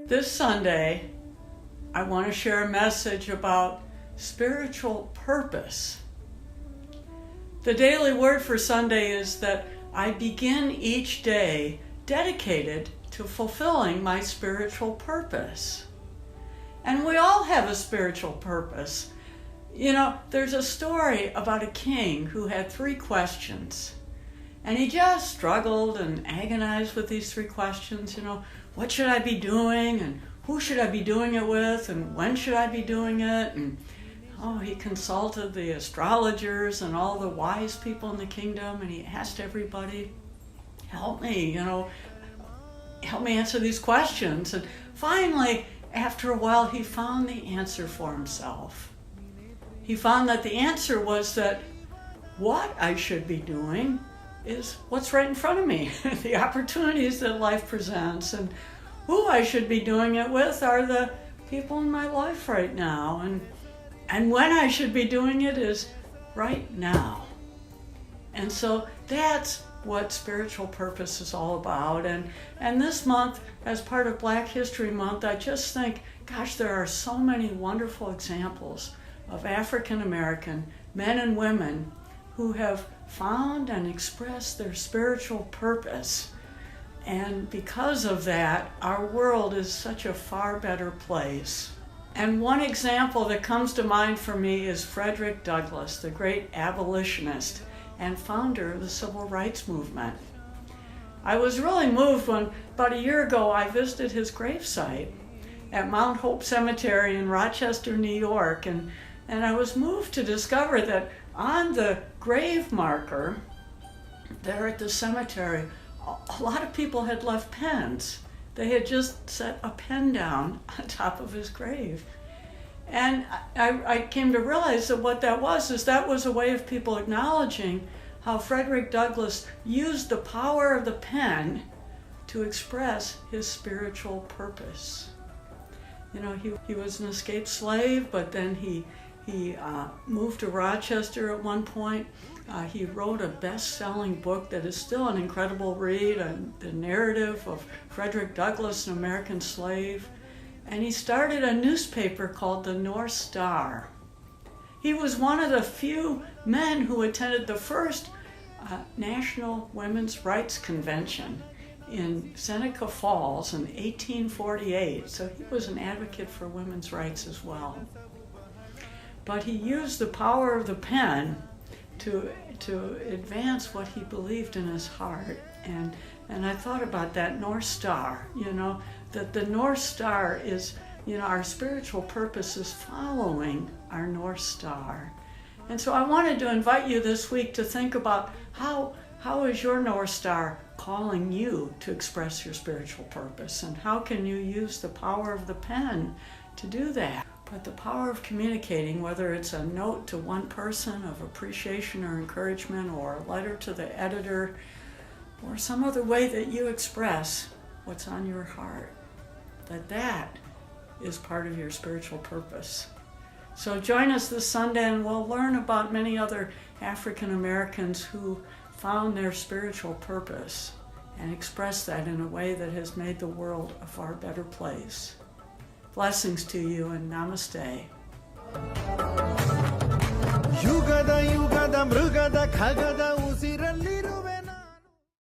This Sunday, I want to share a message about spiritual purpose. The daily word for Sunday is that I begin each day dedicated to fulfilling my spiritual purpose. And we all have a spiritual purpose. You know, there's a story about a king who had 3 questions. And he just struggled and agonized with these 3 questions. What should I be doing? And who should I be doing it with? And when should I be doing it? And he consulted the astrologers and all the wise people in the kingdom. And he asked everybody, help me answer these questions. And finally, after a while, he found the answer for himself. He found that the answer was that what I should be doing is what's right in front of me, the opportunities that life presents, and who I should be doing it with are the people in my life right now, and when I should be doing it is right now. And so that's what spiritual purpose is all about. And this month, as part of Black History Month, I just think, gosh, there are so many wonderful examples of African American men and women who have found and expressed their spiritual purpose. And because of that, our world is such a far better place. And one example that comes to mind for me is Frederick Douglass, the great abolitionist and founder of the Civil Rights Movement. I was really moved when, about a year ago, I visited his gravesite at Mount Hope Cemetery in Rochester, New York, and I was moved to discover that on the grave marker there at the cemetery, a lot of people had left pens. They had just set a pen down on top of his grave. And I came to realize that what that was a way of people acknowledging how Frederick Douglass used the power of the pen to express his spiritual purpose. He was an escaped slave, but then he moved to Rochester at one point. He wrote a best-selling book that is still an incredible read, the narrative of Frederick Douglass, an American slave. And he started a newspaper called the North Star. He was one of the few men who attended the first National Women's Rights Convention in Seneca Falls in 1848. So he was an advocate for women's rights as well. But he used the power of the pen to advance what he believed in his heart. And I thought about that North Star, that the North Star is, our spiritual purpose is following our North Star. And so I wanted to invite you this week to think about how is your North Star calling you to express your spiritual purpose, and how can you use the power of the pen to do that? But the power of communicating, whether it's a note to one person of appreciation or encouragement, or a letter to the editor, or some other way that you express what's on your heart, that is part of your spiritual purpose. So join us this Sunday and we'll learn about many other African Americans who found their spiritual purpose and expressed that in a way that has made the world a far better place. Blessings to you and namaste. ಯುಗದ ಯುಗದ ಮೃಗದ ಖಗದ ಉಸಿರಲ